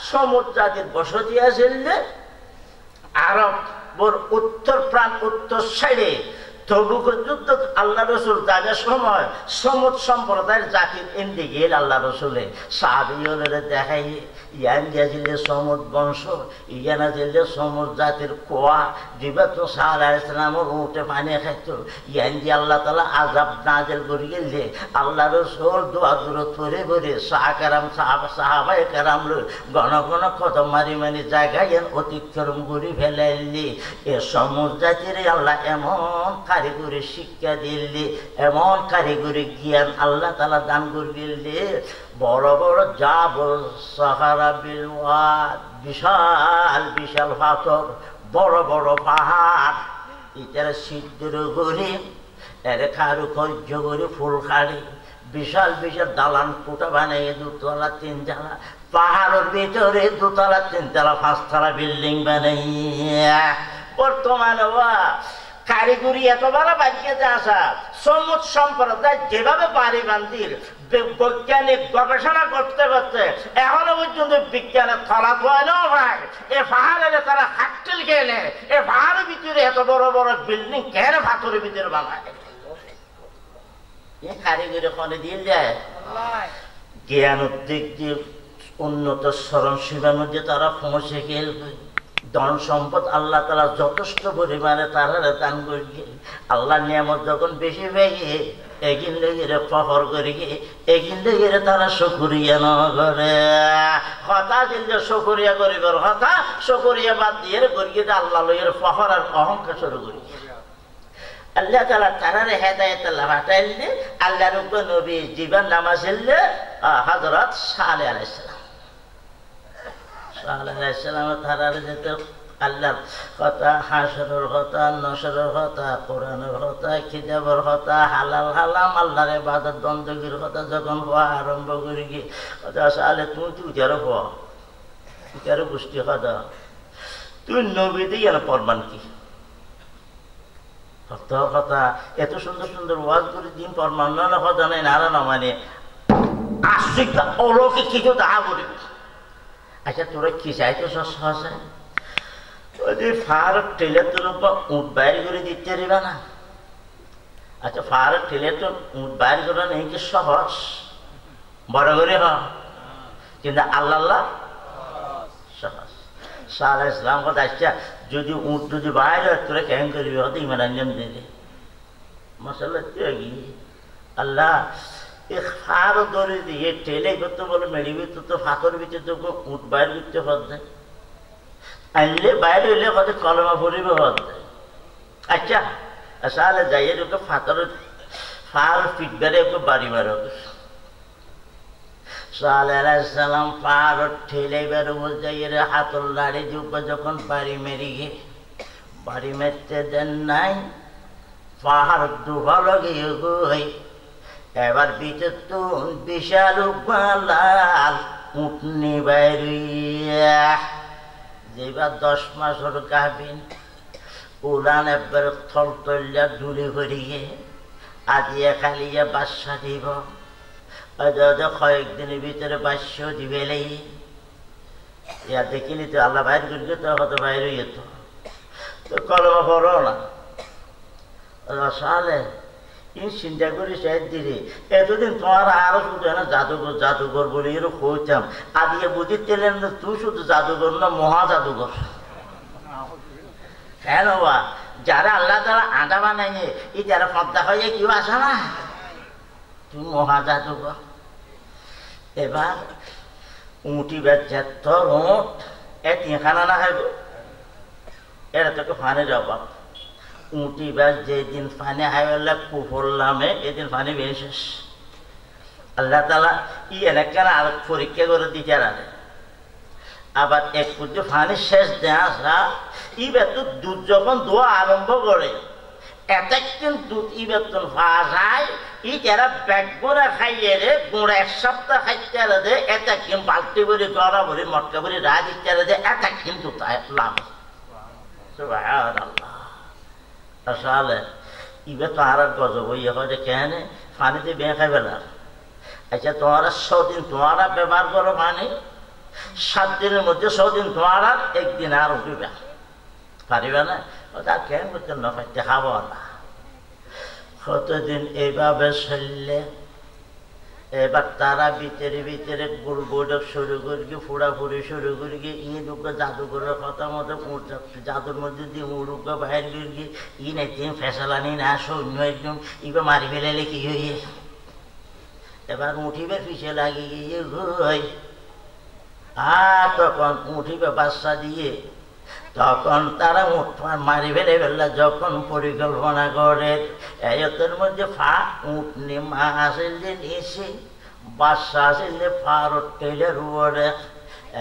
সমুদ্র জাতির বসতি আছে আরব উত্তর প্রান্ত উত্তর সাইডে তবুকের যুদ্ধ আল্লাহ রসুল যাওয়ার সময় সমুদ্র সম্প্রদায়ের জাতির এমনি গেল আল্লাহ রসুলে সাহাবীদের দেখাই ইয়ান দিয়েছিল সমুদ্র বংশ ইয়ানা দিল সমুদ্র জাতির কোয়া দিবা তো সাহাবা ইসলামের উঠে পানি খাইতো ইয়ান দিয়ে আল্লাহ তালা আজাব নাজেল করে গেলে আল্লাহ রসুল দোয়া দূরত করে করে সাহাবায়ে কেরাম ঘন ঘন কদম মারি মারি জায়গায় অতিক্রম করে ফেলাইলি এ সমুদ্র জাতির আল্লাহ এমন কারিগরি শিক্ষা দিল্লি এমন কারিগরি জ্ঞান আল্লাহ তালা দান করে দিল্লি বড় বড় যাব সাহারা বিলওয়াদ বিশাল বিশাল পাথর বড় বড় পাহাড় এটার সিদ্ধর করে এর কারুকার্য করে ফুল খাড়ি বিশাল বিশাল দালান কোটা বানিয়ে দুতলা তিনতলা পাহাড়ের ভিতরে দুতলা তিনতলা পাঁচতলা বিল্ডিং বানাইয়া বর্তমানে কারিগরি এত বড় বাড়িয়ে আসা সমুদ্র সম্প্রদায় যেভাবে বাড়ি বান্ধির বৈজ্ঞানিক গবেষণা করতে করতে এখনো পর্যন্ত বিজ্ঞানের থলা ধোয়ানো হয় এ পাহাড়ের তারা হাটটেল খেয়ে নেয় এ পাহাড়ের ভিতরে এত বড় বড় বিল্ডিং কেন পাথরের ভিতরে বানায় এ কারিগরি ফলে দিয়ে যায় জ্ঞান দিক দিয়ে উন্নত স্মরণ সীমার মধ্যে তারা পৌঁছে গেল ধন সম্পদ আল্লাহ তালা যথেষ্ট পরিমাণে তারা দান করিয়ে আল্লাহ নিয়ামত যখন বেশি পেয়ে এগিন লেগে প্রহর করি এগিন লেগে তারা শুকরিয়া ন করে হতা দিল শুকরিয়া করিবার হতা শুকরিয়া বাদ দিয়ে করিয়ে আল্লাহ লইয়ের প্রহর আর অহংকার শুরু করি আল্লাহ তালা তারারে হেদায়েত আল্লাহ হাঁটাইলে আল্লাহর উপর নবী জীবন নাম আসলে হযরত সালেহ আলাইহিস সালাম সালেহ আলাইহিস সালাম তারারে যেতে আল্লাহর কথা হাসরের কথা নসরের কথা কোরআনের কথা কিতাবের কথা হালাল হালাম আল্লাহর ইবাদত বندگির কথা যখন হওয়া আরম্ভ করি গিয়ে কথা সালে তুই যারো হওয়া তুই কারো গোষ্ঠী কথা তুই নবী দিয়ে প্রমাণ কি কথা এত সুন্দর সুন্দর ওয়াজ করে দিন প্রমাণ না কথা নাই নারা না মানে আশ্চর্য অলৌকিক কিছু দেখা করবি আচ্ছা তোরা কি চাইতো সহসা ওই ফার ঠেলে তোর উঠ বাইর করে দিতে পারিবা না আচ্ছা ফার ঠেলে তো উঠ বাইর করা নেই কি সহজ বড় করে হ কিন্তু আল্লাহ সহজ সারা ইসলাম কথা আচ্ছা যদি উঠ যদি বাইরে তোরা কেন করবি হয়তো ইমান আঞ্জাম দিলে মশাল্লা কি আল্লাহ এ ফার ধরে দিয়ে ঠেলে করতে বলে মেড়িবি তো ফাঁকর ভিতরে তো উঠ বাইর করতে হতে আনলে বাইরে হইলে কত কলমা পড়িবে হতে আচ্ছা আসলে যাইয়ে ওকে ফাঁকরের ফার ফিটবারে ওকে বাড়ি মারো সালেহ আলাইহিস সালাম পার ঠেলে বের যাইয়ে হাতল লাড়ি যুগ যখন বাড়ি মেরি গে বাড়ি মেরতে দেন নাই পাহাড় ডুবা গিয়ে গই এবার ভিতর তো বিশাল লাল উঠনি বাইরিয়া যেবার 10 মাসের গাভিন উলান একবার থল তলিয়া ঢুলি করিয়ে আজিয়া খালিয়া বাচ্চা দিব কয়েকদিনের ভিতরে বাস্য দিবে ইয়া দেখিনি তো আল্লাহ বাইর করি তো হয়তো বাইরে যেত তো কলমা পড়ো না সালে ইন চিন্তা করি সাইড দিলে এতদিন তোমার আরো শুধু না জাদুঘর জাদুঘর বলে এরকম কইতাম আদিকে বুঝিতেলেন না তুই শুধু জাদুঘর না মহা জাদুঘর কেন বা যারা আল্লাহ তারা আটা বানাইনি এই যারা পদ্মা হয়ে কেউ আসে না তুই মহা জাদুঘর এবার উঁটি বেচার তোর উঁট এ তিনখানা না খাইব এরা তোকে ফানের অভাব উঁটি ব্যাস যেদিন ফানে হাইলে কুফরলামে এদিন ফানি বেশেষ আল্লাহ তালা ই এলাকার আর পরীক্ষা করে দিতে আরে আবার এক পুজো ফানি শেষ দেয়া ই বেতন দুধ যখন দোয়া আরম্ভ করে এতক্ষণ দুধ ই বেতন পাওয়া যায় ই যারা ব্যাগ গোড়া খাইয়ে রে গোড়া 1 সপ্তাহ খাইতে রে এতক্ষণ বালতি ভরি গড়া ভরি মটকা ভরি রাত দিতে রে এতক্ষণ দুধ লাভ সুবহানাল্লাহ আসলে ইবে তো আর গজব ইয়ে হয় যে কেন পানিতে বেঁ খাই বেলার আচ্ছা তোমারা 100 দিন তোমারা ব্যবহার করো পানি 7 দিনের মধ্যে 6 দিন তোমার আর একদিন আর উঠিবে পারিবে না ওটা কেন করতে না পাইতে খাবো না কতদিন এইভাবে চললে এবার তারা ভিতরে ভিতরে গুড় বৈঠক শুরু করি ফুড়াফুড়ি শুরু করি ই ঢুকে জাদুঘরের কথা মতো জাদুর মধ্যে দিয়ে উড়ুকে বাইর করি ই নাই ফেসালানি না সৈন্য একদম ইবা মারি ফেলে কি হইয়ে এবার উঠিবে পিছিয়ে লাগি গিয়ে ঘুরই আর তখন উঠিবে বাচ্চা দিয়ে তখন তারা মারি ফেলে ফেললে যখন পরিকল্পনা করে এর মধ্যে ফা উঠনি মা আসেন যে নিচে বাচ্চা আসেন যে ফার টেলের উপরে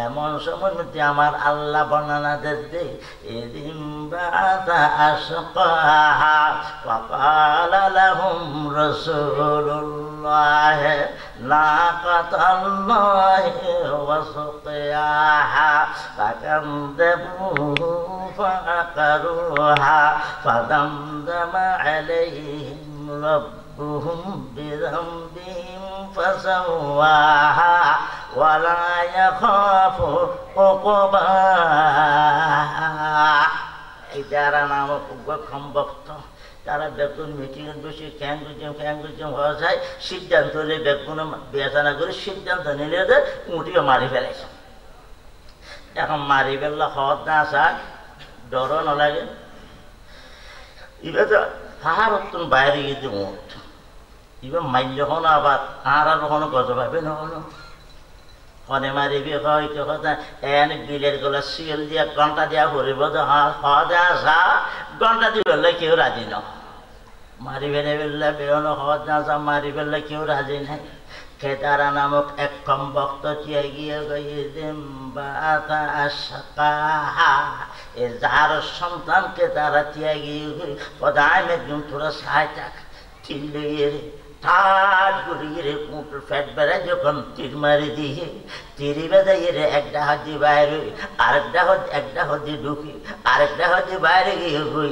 এমন সময় মধ্যে আমার আল্লাহ বর্ণনাদের দে এদিন বাদা আসকাহা ফাকালা লাহুম রাসূলুল্লাহ নাকাতাল্লাহি ওয়া সুকিয়াহা ফাকামদাবু ফাআকারুহা ফাদামদামা আলাইহিম ربهم بذنبهم فسواها ولا يخاف عقباها যারা নামক সম্ভক্ত তারা বেগুন মিটিং বসে খ্যাং গুজম হওয়া যায় সিদ্ধান্ত হলে বেগুন বেচানা করে সিদ্ধান্ত নিলে উঠিও মারি ফেলেছে এখন মারি ফেললে হওয়ার না আসা ডরও না লাগে এবার তাহার অত্যন্ত বাইরে গিয়ে উঠ এবার মাইল হনো আবার আর কখনো গজ পাবে না হলো হনে মারিবি হয়তো কথা এন বিলের গলা শিল দিয়া ঘন্টা দিয়া ভরিব হা ঘন্টা দিয়ে বললে কেউ রাজি ন মারি ফেলে ফেললে বেরোনো হজ না যা মারি ফেললে কেউ রাজি নাই কেদারা নামক এক কম ভক্ত চিয়ে গিয়ে যার সন্তানকে তারা চিয়ে গিয়ে পদায় একদম তোরা সাহায় থাক চিল্লিয়ে ঠাট করিয়ে রে কুঁটোর ফ্যাট বেড়ায় যখন তীর মারি দিয়ে তিরি বেঁধাইয়ে রে একটা হাতি বাইরে একটা হদি ঢুকি আরেকটা হদি বাইরে গিয়ে হই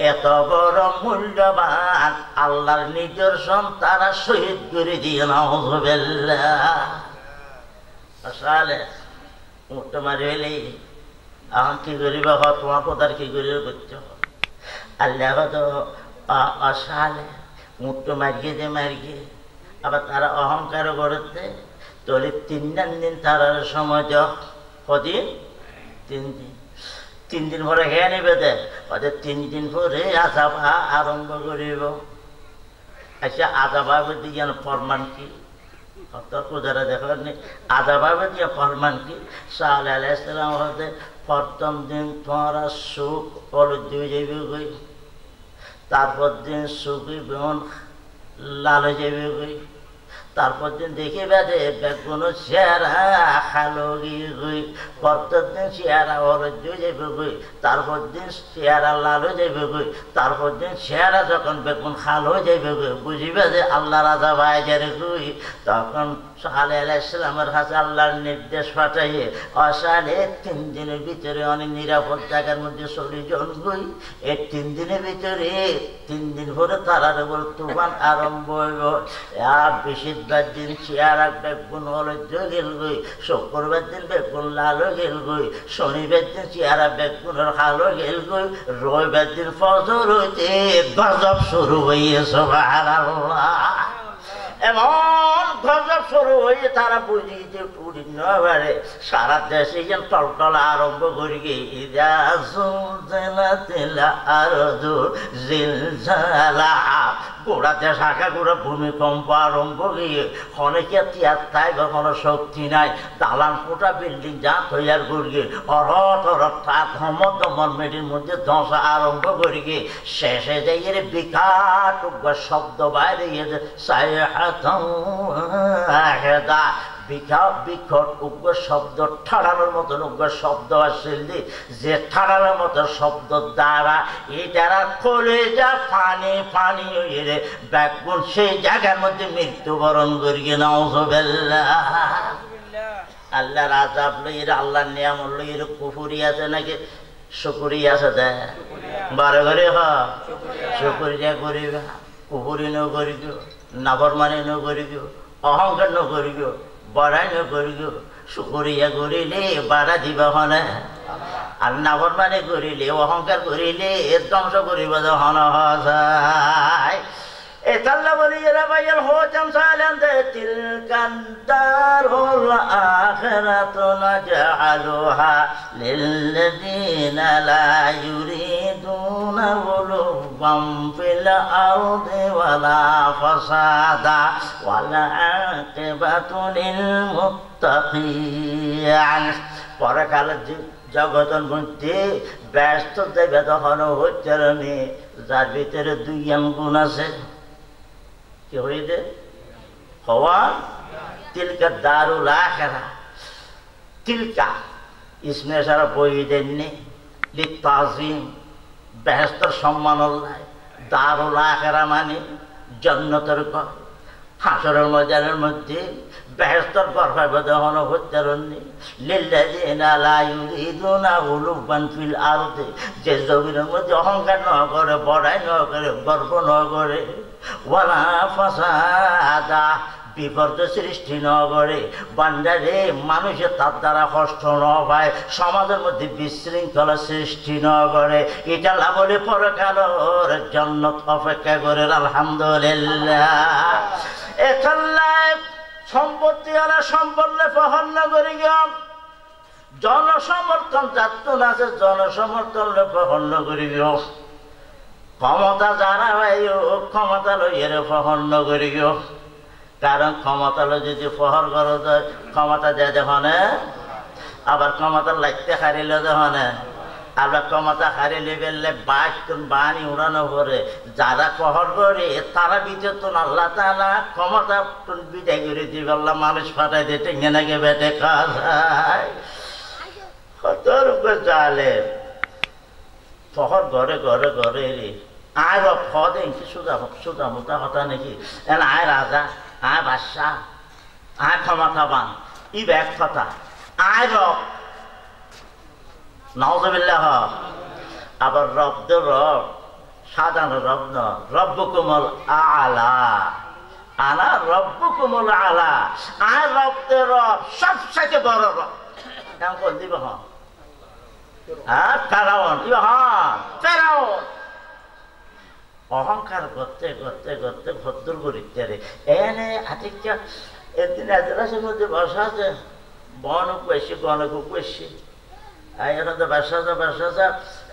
এত বড় মূল্যবান আল্লাহর নিদর্শন তারা শহীদ করে দিয়ে নাউযুবিল্লাহ আসলে উঠতে মারি হলে এখন কি করিব তোমার কোথার কি করিব করছো আল্লাহ তো অসালে মুক্ত মারিয়ে আবার তারা অহংকার করতে তোলে 3 দিন তারার সময় কদিন 3 দিন পরে খেয়ে নেবে দেখ ওদের 3 দিন পরে আজাবা আরম্ভ করিব আচ্ছা আজাবা দিয়ে ফরমান কি যারা দেখলেন আজাবা দিয়ে ফরমান কি সাল আলাইসালাম হতে প্রথম দিন তোমারা সুখ হলুদ দিয়ে যাবে গই তারপর দিন সুখী বেমন লাল হয়ে যাবে গই তারপর দিন দেখে বেঁধে বেগুনো চেহারা খালো গিয়ে গই প্রত্যেক দিন চেহারা হলুদ দিয়ে যাবে গই তারপর দিন চেহারা লাল হয়ে যাবে গই তারপর দিন চেহারা যখন বেগুন খাল হয়ে যাবে গই বুঝিবে যে আল্লাহ রাজা বাইজারে গই তখন সালে আলাইসালামের কাছে আল্লাহর নির্দেশ পাঠাইয়ে অসালে 3 দিনের ভিতরে অনেক নিরাপদ জায়গার মধ্যে 40 জন গই এই 3 দিনের ভিতরে 3 দিন পরে তারার উপর তুফান আরম্ভ হইব আর বেশিরভাগ দিন চেহারা বেগুন হলুদ গেল গই শুক্রবার দিন বেগুন লাল গেল গই শনিবার দিন চেহারা বেগুনের কালো গেল গই রবিবার দিন ফজর হইতে গজব শুরু হইয়ে সুবহানাল্লাহ এমন গজব শুরু হয়ে তারা বুঝিয়েছে পুরী নবারে সারা দেশে যেন টলটলা আরম্ভ করি গিয়ে গোড়াতে শাখা করে ভূমিকম্প আরম্ভ গিয়ে অনেকে তিয়ার তাই কোনো শক্তি নাই দালান ফোটা বিল্ডিং যা তৈয়ার করিয়ে দমন মেডির মধ্যে ধসা আরম্ভ করি গিয়ে শেষে যাইয়ে বিকাট শব্দ বাইরে গিয়েছে বিকট উগ্র শব্দ ঠাড়ানোর মতন উগ্র শব্দ আসলে যে ঠাড়ানোর মতো শব্দ দ্বারা এই দ্বারা কলেজা পানি পানি হয়ে বেগুন সেই জায়গার মধ্যে মৃত্যুবরণ করিয়ে নাউযুবিল্লাহ আল্লাহর আযাব লইয়ে আল্লাহর নিয়ামত লইয়ে কুফরি আছে নাকি শুকরি আছে দেয় বারে ঘরে শুকরিয়া করিবে কুফরি ন করিব নাফরমানি ন করিব অহংকার ন করিব বড়াই ন করিব শুকরিয়া করিলে বাধা দিবা হনে আর নাফরমানি করিলে অহংকার করিলে ধ্বংস করিব হন যায় এতাল্লা বলি এরা ভাইয়াল হোচাম সালেন দে তিলকান দারুল আখিরাতু নাজআলুহা লিল্লাযিনা লা ইউরিদুনা উলুওয়াম ফিল আরদি ওয়ালা ফাসাদা ওয়াল আকিবাতু লিল মুত্তাকিন পরকালের জগতের মধ্যে ব্যস্ত দেবে তখন হচ্ছে যার ভিতরে দুই গুণ আছে কি হইছে হওয়া তিলকা দারুল আখিরা তিলকা ইসমে সারা বই দেননি লিতাজিম বেহেশতের সম্মান আল্লাহ দারুল আখিরা মানে জান্নাতের ঘর হাসরের ময়দানের মধ্যে বেহেশতের ঘর পাবে তখন হচ্ছে লিল্লাযিনা লা ইউরিদুনা উলুওয়ান ফিল আরদি যে জমিনের মধ্যে অহংকার না করে বড়াই না করে গর্ব না করে ওয়ালা ফাসাদা বিপর্যয় সৃষ্টি না করে বান্দারে মানুষের তার দ্বারা কষ্ট না পায় সমাজের মধ্যে বিশৃঙ্খলা সৃষ্টি না করে এটা লাভলে পরকালের জান্নাত অপেক্ষা করে আলহামদুলিল্লাহ এখানে সম্পত্তি আলা সম্পন্নে পহন্ন করি গিয়ে জনসমর্থন যাত আছে জনসমর্থন পহন্ন করি গিয়ে ক্ষমতা যারা ক্ষমতা লইয়ের পহন্ন করি গিয়ে কারণ ক্ষমতা লই যদি ফহর করো যায় ক্ষমতা দেয় দেখনে আবার ক্ষমতা লাগতে হারিলে দেখনে আবার ক্ষমতা হারিলে বেললে বাণী উড়ানো করে যারা কহর করে তারা ভিতর তো আল্লাহ তাআলা ক্ষমতা বিদায় করে দিবে আল্লাহ মানুষ ফাটাই দিয়ে টেঙ্গে নাকি বেটে খায় কত রূপে চালে ফহর ঘরে ঘরে ঘরে রে আয় বা ফদ কি সুদা মোটা কথা নাকি আয় রাজা আয় বাদশাহ আয় ক্ষমতাবান ই ব্যাগ কথা আয় রব নাউযুবিল্লাহ আবার রব তো রব সাধারণ রব ন রব্বুকুমুল আলা আনা রব্বুকুমুল আলা আয় রব তো রব সবচেয়ে বড় রব কেমন করে দিব হ্যাঁ ফেরাউন ফেরাউন অহংকার করতে করতে করতে ভদ্র করিতে এনে আতিকা একদিন এজলাসের মধ্যে বসা আছে বনক বেশি গণক বেশি এখানে বাসা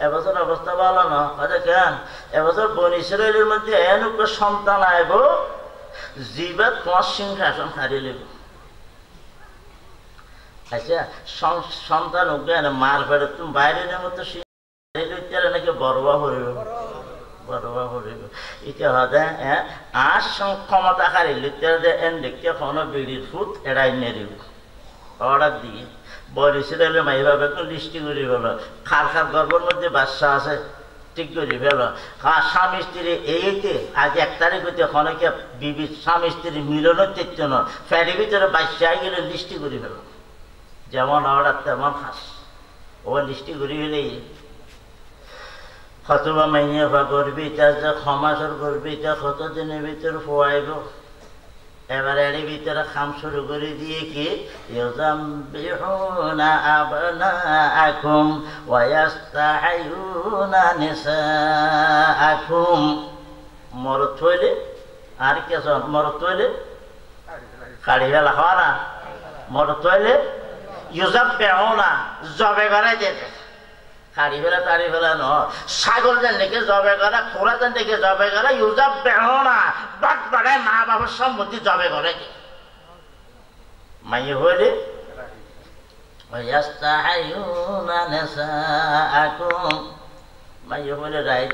এবছর অবস্থা ভালো না হয়তো কেন এবছর বন ইসরায়েলের মধ্যে এনুক সন্তান আইব জীবা তোমার সিংহাসন হারিয়ে লিব আচ্ছা সন্তান উজ্ঞান মার ফেরে তুমি বাইরে মতো নাকি বড়বা হরিব বড়বা হরিব এটা হতে আর ক্ষমতা হারিয়ে এন দেখতে কোনো বিড়ির ফুট এড়াই নেরিব অর্ডার দিয়ে বলিছিল মাইভাবে লিস্টি করে ফেল খার গর্বের মধ্যে বাচ্চা আছে ঠিক করে ফেল স্বামী স্ত্রী এইতে আজ 1 তারিখ হইতে অনেকে বিবি স্বামী স্ত্রী মিলনের চেত না ফেরি ভিতরে বাচ্চা গেলে লিস্টি করে ফেল যেমন অর্ডার তেমন হাস ও লিস্টি করে ফেলে হতবা মাইয়া বা করবি তার যে ক্ষমাসর করবি তা কতদিনের ভিতরে ফোয়াইব এবারে এর ভিতরে খাম শুরু করে দিয়ে কি ইউযাম্বিহুনা আবনাআকুম ওয়া ইস্তাহয়ুনা নিসাআকুম মরত হইলে আর কি আছে মরত হইলে কাড়ি ফেলা হওয়া না মরত হইলে ইউযাব্বিহুনা জবে করে যেতে কাড়ি ফেলা তাড়ি ফেলা ন ছাগল যেন দেখে জবে করা খোরা যেন দেখে জবে করা ইউজাব বেহো না বাট বাড়ায় মা বাবার সম্পত্তি জবে করে মাইয়ে হইলে মাইয়ে হইলে রাইট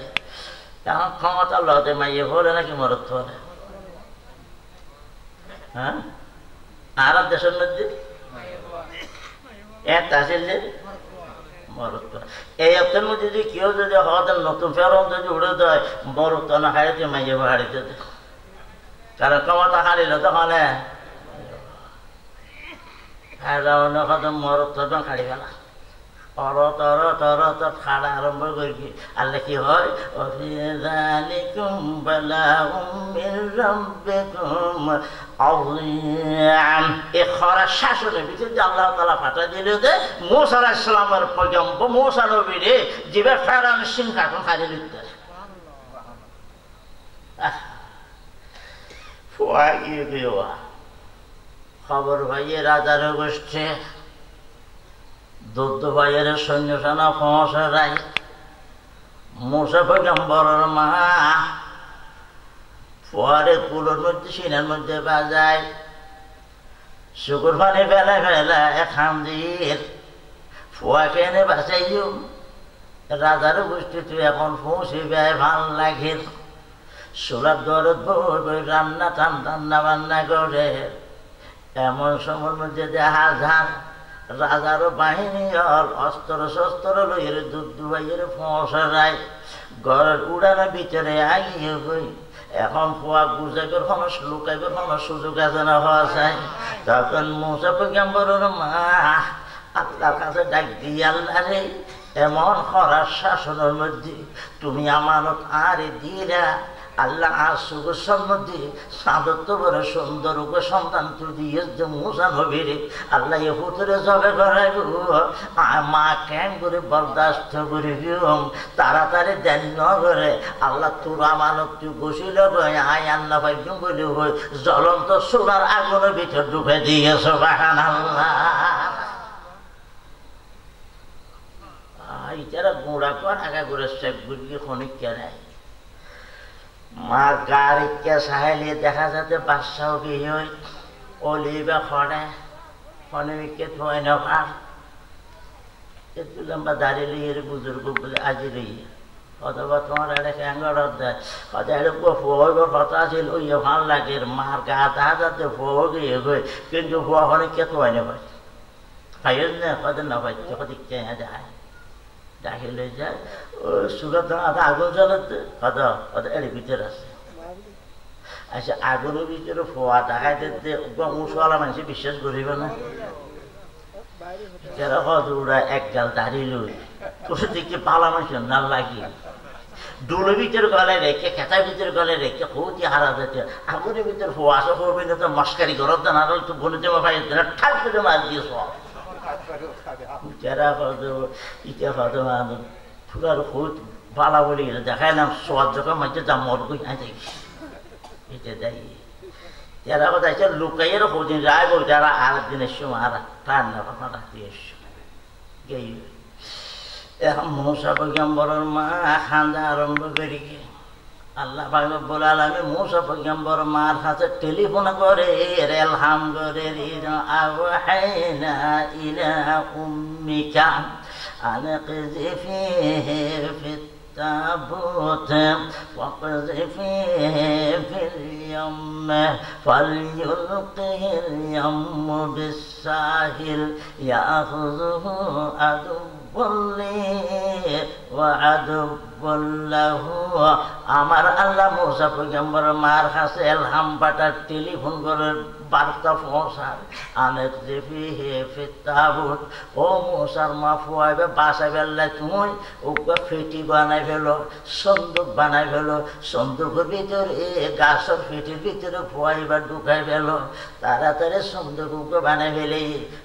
এখন ক্ষমতা লতে মাইয়ে হলে নাকি মরত হলে হ্যাঁ আর দেশের মধ্যে এক আসিল মরত এই অর্থের মধ্যে যদি কেউ যদি হওয়ার নতুন ফেরন যদি উড়ে দেয় মরত না হারিতে মাইয়ে হারিতে দেয় কারণ ক্ষমতা হারিল তখন মরত হারি ফেলা অরত অরত অরত খাড়া আরম্ভ করি আল্লাহ কি হয় অফি যালিকুম বালাউম মির রাব্বিকুম আযীম। এই খরা শাসনের ভিতরে আল্লাহ তাআলা পাঠা দিল যে মূসা আলাইহিস সালামের পয়গম্বর মূসা নবীরে জিবে ফেরাউন সিং কাটন খাইলে লিখতে ফুয়া গিয়ে দেওয়া খবর ভাইয়ে রাজার গোষ্ঠী দুধ ভাইয়ের সৈন্য সেনা পৌঁছে রাই মূসা পয়গম্বরের মা ফুয়ারে কুলোর মধ্যে সিনের মধ্যে বাজায় শুকুর পানি ফেলে ফেলে এখান দিয়ে ফুয়াকে এনে বাঁচাইও রাজার গোষ্ঠী তুই এখন পৌঁছে ব্যয় ভাল লাগে সোলার দরদ বই রান্না রান্না বান্না করে এমন সময়ের মধ্যে দেখা যান রাজার বাহিনী অস্ত্র শস্ত্র লইয়ের দুধ দুবাইয়ের পৌঁছায় ঘরের উড়ানোর ভিতরে আগিয়ে বই এখন পোয়া গুজাইবের কোনো লুকাইবের কোনো সুযোগ আছে না হওয়া যায় তখন মূসা পয়গম্বরের মা আল্লাহর কাছে ডাক দিয়ে আল্লাহ রে এমন খরার শাসনের মধ্যে তুমি আমানত আরে দিরা আল্লাহ আর সুগোর মধ্যে সাদত্ব বড় সুন্দর সন্তান তুই দিয়ে মূসা নবীরে আল্লাহ এ হুতুরে জবে করাইব মা কেন করে বরদাস্ত করে দিম তাড়াতাড়ি দেন করে আল্লাহ তোর আমানত তুই বসিল আয় আল্লাহ পাইম বলে হই জ্বলন্ত সোনার আগুনের ভিতর ঢুকে দিয়েছ বাহান আল্লাহ ইতারা গোড়া কর আগা করে শেখ গুড়িয়ে খনিক কেনাই মা গাড়িকে সাহায্যে দেখা যাচ্ছে বাদশাহ বিয়ে হই অলিবা খড়ে খনিকে থয় না ভার একটু লম্বা দাঁড়িয়ে লিয়ে বুজুর্গ বলে আজি রইয়ে অথবা তোমার একটা ক্যাঙ্গর দেয় হয়তো একটা ফুয়ব কথা ছিল ওই ভাল লাগে মার গা দেখা যাচ্ছে ফুয় গিয়ে গই কিন্তু ফুয়া খনিকে থয় না ভাই খাইয়েন না কত না ভাই যখন দিকে যায় ডাকিলে যায় ও সুগার আগুন জ্বলাতে কত কত এর ভিতরে আছে আচ্ছা আগুনের ভিতরে ফোয়া দেখাইতে মুসওয়ালা মানুষ বিশ্বাস করিবে না যারা কত ওরা এক গাল দাঁড়িয়ে লই তোর দেখতে পালা মানুষ না লাগি ডুলের ভিতরে গলে রেখে খেতার ভিতরে গলে রেখে হৌতি হারা যেতে আগুনের ভিতরে ফোয়া আসা করবে না তো মস্কারি গরত না তো বলে পাই ঠাক করে মার দিয়ে সব যারা কত ইটা কত মানুষ ফুলার খুব ভালো বলে গেলে দেখাইলাম সোয়াদ যখন মাঝে যা মরগুই না যাই এটা যাই যারা কথা আছে লুকাইয়ের কদিন রায় বই যারা আর দিনের সময় আর ঠান্ডা ভাবনা রাখতে এসছো গেই এখন মূসা পয়গম্বরের মা খান্দা আরম্ভ করি আল্লাহ পাক রব্বুল আলামিন মূসা পয়গম্বর মার কাছে টেলিফোন করে এলহাম করে আওহাইনা ইলা উম্মিকা আন قذفيه في التابوت وقذفيه في اليم فليلقه اليم بالساحل يأخذه عدو لي وعدو له আমার আল্লাহ মূসা পয়গম্বর মার কাছে এলহাম পাঠার টেলিফোন করে বার্তা পৌঁছার আনেক দেবী হে ফিতাবুত ও মূসার মা ফুয়াইবে বাসা বেল্লায় তুমি ওকে ফেটি বানাই ফেলো সন্দুক বানাই ফেলো সন্দুকের ভিতরে গাছের ফেটির ভিতরে ফুয়াইবার ঢুকাই ফেলো তাড়াতাড়ি সন্দুক ওকে বানাই ফেলে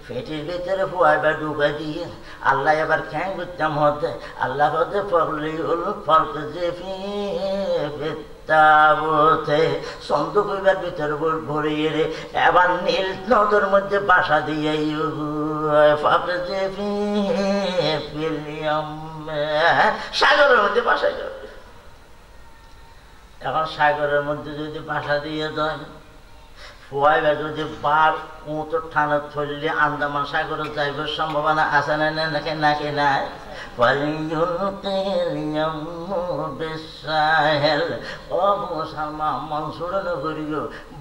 ফেটির ভিতরে ফুয়াইবার ঢুকাই দিয়ে আল্লাহ এবার খ্যাং করতাম হতে আল্লাহ হতে পড়লি হল ফর্ক যে সন্দুক হইবার ভিতরে ভরিয়ে রে এবার নীল নদের মধ্যে বাসা দিয়ে সাগরের মধ্যে বাসা যাবে এখন সাগরের মধ্যে যদি বাসা দিয়ে দেয় ফুয়াইবা যদি বার উঁতো ঠান্ডা থইলে আন্দামান সাগরে যাইবার সম্ভাবনা আছে না নাকি নাকি নাই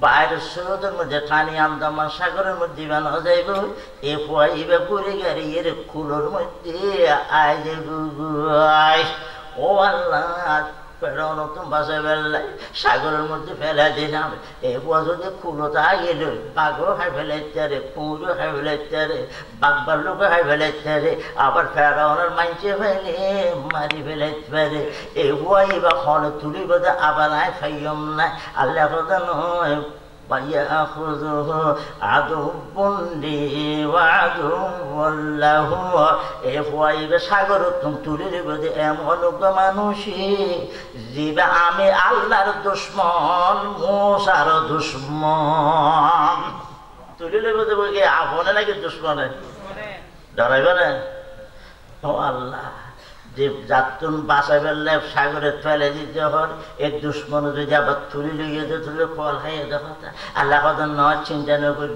বাইরের স্রোতের মধ্যে টানি আন্দামান সাগরের মধ্যে বানা যাইব এ ফুয়াইবা পুরি গাড়ি এর কুলোর মধ্যে আয় যাইব ও আল্লাহ ফেরাউন তো বাঁচাই ফেললাই, সাগরের মধ্যে ফেলে দিলাম। এরপর যদি কুলোতা গেল, বাঘও খাই ফেলাইতে রে, কুঁড়ো খাই ফেলাইতে রে, বাঘ বাল্লুকে খাই ফেলাইতে রে, আবার ফেরাউনের মাইছে ফেলে মারি ফেলাইতে পারে। এবার হলে তুলি বোধ আবার আয় ফাইম নাই, আল্লাহ কথা নয় ويأخذه عدو لي وعدو له। এরপর সাগর তুলির বোধ এমন মানুষই জীবে আমি আল্লাহর দুশ্মন, মূসার দুশ্মন। তুলির বোধ বই আপনে নাকি দুশ্মনে ডরাইবে না? ও আল্লাহ, যে যাতুন বাঁচাই ফেললে সাগরে ফেলে দিতে হয়, এর দুশ্মন যদি আবার তুলি লইয়ে যে তুলে ফল খাইয়ে দেখো। আল্লাহ কথা নয় চিন্তা না করি,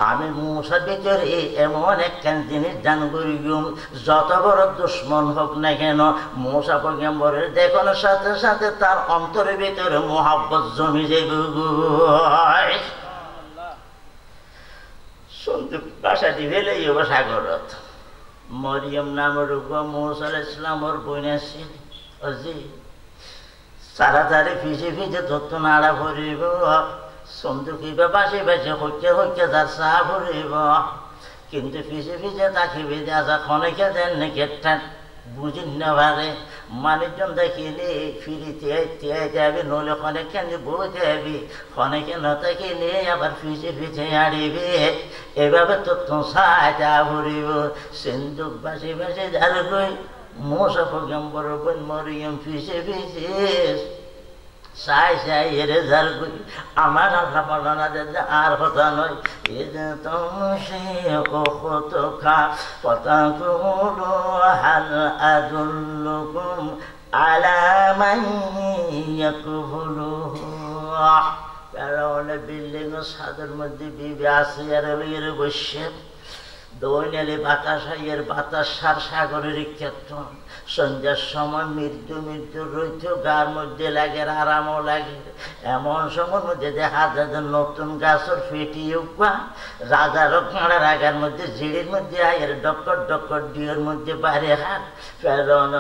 আমি মূসার ভিতরে এমন একখান জিনিস দান করি, যত বড় দুশ্মন হোক না কেন মূসা পয়গম্বরের দেখানোর সাথে সাথে তার অন্তরের ভিতরে মোহাব্বত জমি যাবে। সন্দুক বাসাটি ফেলে সাগরত মরিয়ম নামের মূসা আলাইহিস সালাম ওর বোন আসছিল, অজি তাড়াতাড়ি ফিসে ফিসে তত্ত্ব নাড়া ভরিব, সন্দুক ইবা বাসে বাসে হইতে হইতে তার চা ভরিব, কিন্তু ফিসে ফিসে তাকে বেঁধে আসা খনেকে দেন নাকি একটা বুঝিন না পারে। মানুষজন দেখিলে ফিরিতে যাবি, নলে খনেক কেন বইতে যাবি, খনেকে ন থাকিলে আবার ফিসে ফিসে আড়িবে। এভাবে তো চা ভরিব, সিন্দুক বাসে বাসে যার গই মূসা পয়গম্বর বোন মরিয়ম ফিসে ফিসে চাই চাই এরে যার গই। আমার আল্লাহ বলানা যে আর কথা নয়, এ যে তুমি কত খা পতা কুলো হাল আদুল্লুকুম আলা মান ইয়াকফুলুহু। ফেরাউনের বিল্ডিং এর ছাদের মধ্যে বিবি আসিয়ার লইয়ে বসে দৈনালি বাতাস এর বাতাস সার সাগরের ক্ষেত্র। সন্ধ্যার সময় মৃত্যু মৃত্যু রইত গার মধ্যে লাগে, আরামও লাগে। এমন সময়ের মধ্যে দেখা যায় যে নতুন গাছের ফেটি উঠবা, রাজার কাঁড়ার আগার মধ্যে ঝিড়ির মধ্যে আয়ের ডক্কর ডক্কর ডিওর মধ্যে বাইরে হাত ফেরাউন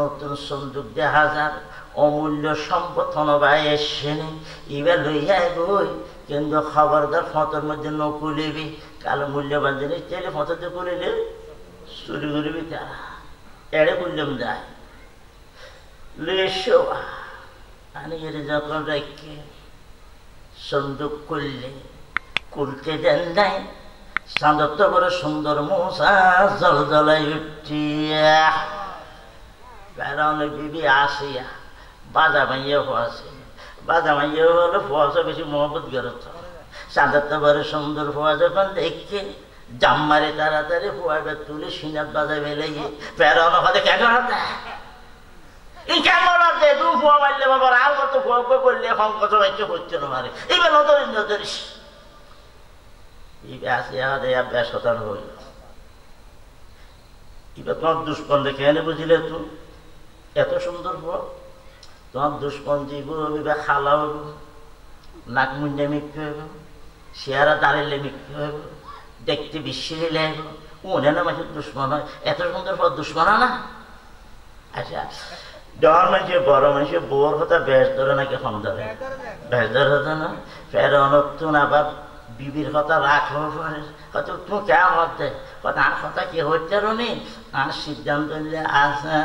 নতুন সন্দুক দেখা যার অমূল্য সম্পদ ভাই এসেনি, এবার লইয়া বই। কিন্তু খবরদার ফটোর মধ্যে নকুলিবি, কালো মূল্যবান জিনিস চাইলে ফটোতে করিলে চুরি করবি, তারা এড়ে করলাম যায় লেসো আনি এর যখন রেখে সন্দুক করলে খুলতে দেন নাই, চাঁদর তো বড় সুন্দর মূসা জল জলাই উঠিয়া ফেরাউনের বিবি আসিয়া বাজা ভাইয়া ফোয়াছে, বাজা ভাইয়া হলে ফোয়াশা বেশি মহব্বত গেরত। চাঁদের তো বড় সুন্দর ফোয়া যখন দেখে জাম মারে তাড়াতাড়ি ফোয়াবে তুলে সিনাত বাজা ফেলে গিয়ে ফেরাউন হতে কেন হাতে কেমন হাতে দু ফোয়া মারলে বাবার আর কত ফোয়া করলে সংকট বাচ্য হচ্ছে না মারে এবার নজরিস নজরিস আসিয়া হাতে বেশ হতান হইল। এবার তোমার দুষ্পন দেখে এনে বুঝিলে তুই এত সুন্দর ফোয়া, তোমার দুষ্পন দিব এবার খালা হইব, নাক মুন্ডে মিথ্যে হইব, চেহারা দাঁড়িয়ে মিথ্যে হইব, দেখতে বিশ্বিরে লাগবে, মনে না মানুষের দুশ্মন হয়। এত সুন্দর পর দুশ্মন না। আচ্ছা যখন মানুষের বড় মানুষের বউর কথা বেশ ধরে নাকি কম ধরে, বেশ ধরে হতো না। ফের নতুন আবার বিবির কথা রাখবো পারে, হয়তো তুমি কেমন হতে কথা আর কথা কি হচ্ছে নি, আর সিদ্ধান্ত নিলে আসা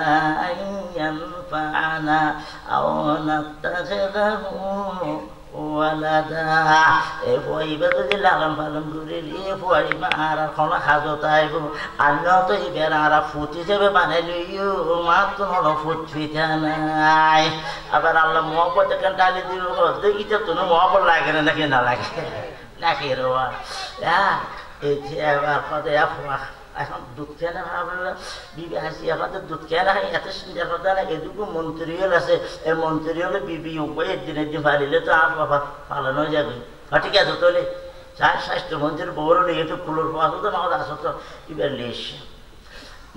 যদি লালন পালন করে আর কোনো হাজত আইব আর তো এবার আর ফুট হিসেবে বানাই লইও মাত্র কোনো ফুট ফিটা নাই। আবার আল্লাহ মহব্বত এখানে ডালি দিব, দেখিতে তুমি মহব্বত লাগে না নাকি না লাগে নাকি রোয়া এবার কথা এখন দুধ খেয়ে না ভাবলাম বিবি হাসি আমাদের দুধ খেয়ে না এত সুন্দর কথা না। এটুকু মন্ত্রীল আছে, এই মন্ত্রী হলে বিবি উপায় দিনের দিন ফালিলে তো আর বাবা পালন হয়ে যাবে। ঠিক আছে তোলে স্বাস্থ্যমন্ত্রীর বউরও নিয়ে একটু কুলোর পাওয়া তো আমাদের আসো তো এবার লেস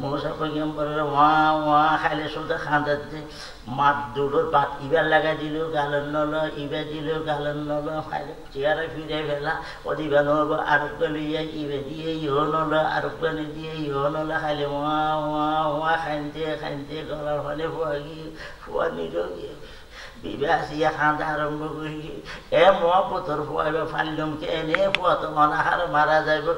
মৌসা পয়গম্বরের ওয়া ওয়া খাইলে শুধু খাঁদাতে মাত দুটোর বাত ইবার লাগাই দিল গালের নল ইবার দিল গালের নল খাইলে চেয়ারে ফিরে ফেলা অদিবা নব আরোগ্য লইয়া ইবে দিয়ে ইহ নল আরোগ্য দিয়ে ইহ নল খাইলে ওয়া ওয়া ওয়া খাইতে গলার ফলে ফুয়া গিয়ে ফুয়া নিরোগী বিবে আসিয়া খাঁদা আরম্ভ করি এ মহাপুতর ফুয়াইবে ফাইলমকে এনে ফুয়া তো অনাহার মারা যাইব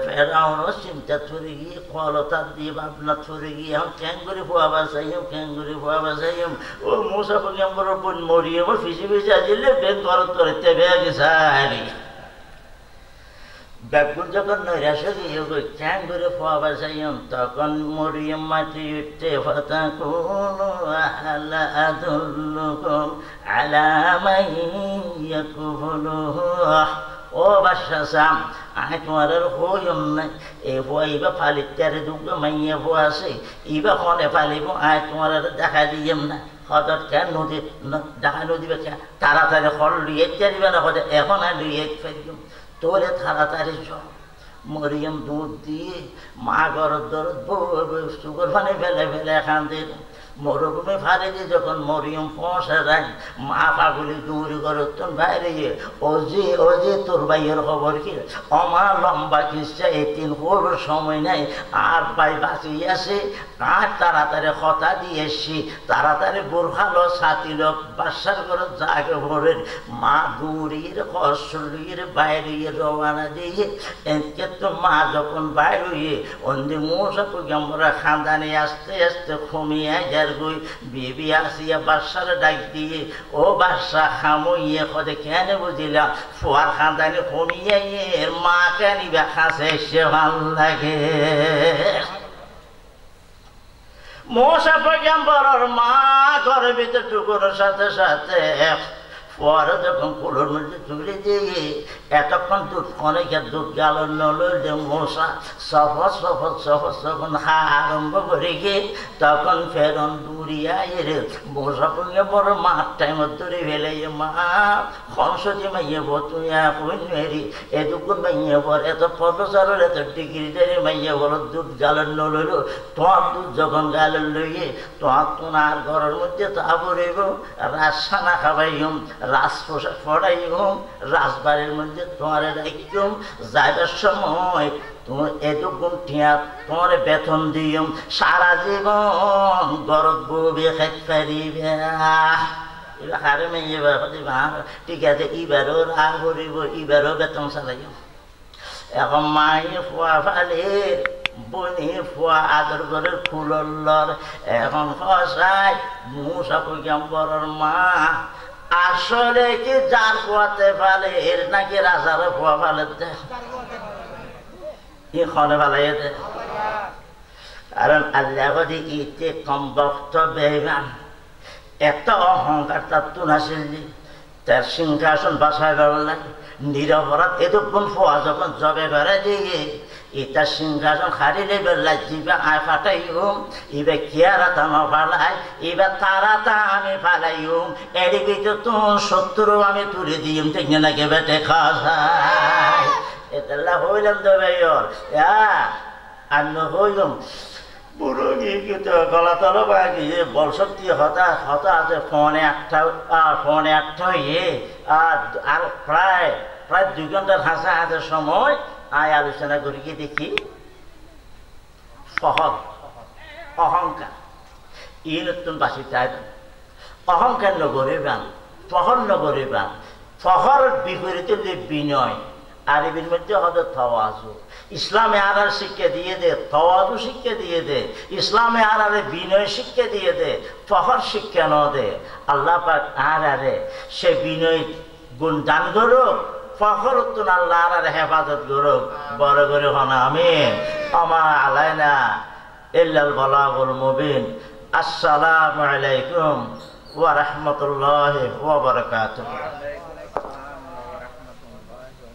ফেরাউনও চিন্তা থরে গিয়ে কলতার দিয়ে ভাবনা থরে গিয়ে এখন ক্যাং করে ফুয়াবা চাইম ও মুসা পয়গম্বর বোন মরিয়ম ফিসি আজিলে বেন করে তেবে গেছে ব্যাকুল যখন নৈরাশে গিয়ে ক্যাং করে ফুয়াবা চাইম তখন মরিয়ম মাটি উঠতে ফাতা কোনো আলা আদুল্লুকুম আলা মাইয়াকুবুলু ও বাদশাহ সাম আয় তোমার আর হইম নাই এ ফুয়া ইবা ফালিতারে দুগ্গ মাইয়া ফুয়া আছে ইবা কনে ফালিব আয় তোমার আর দেখা দিয়েম না হঠাৎ কেন নদী দেখা নদীবে কেন তাড়াতাড়ি হল লুইয়ে চারিবে না হঠাৎ এখন আর লুইয়ে ফেলিম তোরে তাড়াতাড়ি চল মরিয়ম দুধ দিয়ে মা গরদ দরদ সুগর ফানে ফেলে এখান থেকে মরুভূমি ফারে দিয়ে যখন মরিয়ম পৌঁছে যায় মা পাগলি দৌড়ি করতন বাইরে ওজি তোর ভাইয়ের খবর কি আমার লম্বা কিসা এই 3 কোর সময় নাই আর ভাই বাঁচিয়ে আছে আর তাড়াতাড়ি কথা দিয়েছি তাড়াতাড়ি বোরখালো ছাতিল বাসার করে জাগে ভরে মা দৌড়ির কসলির বাইরে রওনা দিয়ে এনকে তো মা যখন বাইরে অন্দি মৌসা পয়গম্বরা খানদানি আস্তে আস্তে কমিয়ে যায় গই বিবি আসিয়া বাদশার ডাক দিয়ে ও বাদশা খামইয়ে কদে কেন বুঝিলা ফুয়ার খানদানি কমিয়ে এর মা কেন খাসে সে ভাল লাগে মৌসা পয়গম্বরের মা ঘরের ভিতর টুকুর সাথে সাথে পরে যখন কুলোর মধ্যে তুলে দিয়ে এতক্ষণ দুধ অনেকের দুধ গেল নল যে মশা সফর যখন আরম্ভ করে গিয়ে তখন ফেরন দূরিয়া এরে মশা পড়ে বড় মাঠ টাইমত ধরে ফেলে মা হংসতি মাইয়ে বর তুই এখন মেরি এটুকু মাইয়ে বর এত প্রফেসরের এত ডিগ্রি ধরে মাইয়ে বড় দুধ গালের নলইল তোমার দুধ যখন গালের লইয়ে তোমার তোমার ঘরের মধ্যে তা পড়িব রাজসানা খাবাইম রাজ পোশাক পড়াইম রাজবাড়ির মধ্যে তোমার রাখম যাইবার সময় তোমার এটুকুন টিয়া তোমার বেতন দিম সারা জীবন গরব ববে খাইতে পারিবে এবার হারে মেয়ে ঠিক আছে এবারও রাগ করিব এবারও বেতন চালাইম এখন মায়ে ফুয়া ফালের বনি ফুয়া আদর করে ফুলর এখন হসাই মৌসা পয়গম্বরের মা আসলে কি যার ফুয়াতে ফালে এর নাকি রাজারে ফুয়া ফালে ইখনে ফালাই দে কারণ আল্লাহ বলি ইতে কম বক্ত বেইমান এত অহংকার তার তুনাছিল তার সিংহাসন বাসায় বেড়ালাই নিরপরাধ এতক্ষণ ফুয়া যখন জবে বেড়া দিয়ে এটা সিংহাসন হারিলে বেড়াই দিবে আয় ফাটাইম ইবে কেয়ারা তামা ফালাই এবার তারা তা আমি ফালাইম এর ভিতর তো শত্রু আমি তুলে দিম ঠিক নাকি বেটে খাই এটা হইলাম তো ভাইয়র আর নহইলাম পুরো গিয়ে তো গলা তলো বা গিয়ে বল শক্তি হতা আছে ফোনে 8টা হইয়ে আর প্রায় 2 ঘন্টার হাতে সময় আয় আলোচনা করি কি দেখি ফহর অহংকার ই নতুন বাসি চাইবেন অহংকার নগরিবান ফহর নগরিবান ফহর বিপরীতে যে বিনয় আরবির মধ্যে হবে তাওয়াজু ইসলামে আর শিক্ষা দিয়ে দে তাওয়াজু শিক্ষা দিয়ে দে ইসলামে আর বিনয় শিক্ষা দিয়ে দে ফহর শিক্ষা ন দে আল্লাহ পাক আরে সে বিনয় গুণ দান করুক ফখর উত্তন আল্লাহ আর হেফাজত করুক বড় করে হন আমিন আমা আলাইনা ইল্লাল বালাগুল মুবিন আসসালামু আলাইকুম ওয়া রাহমাতুল্লাহি ওয়া বারাকাতুহু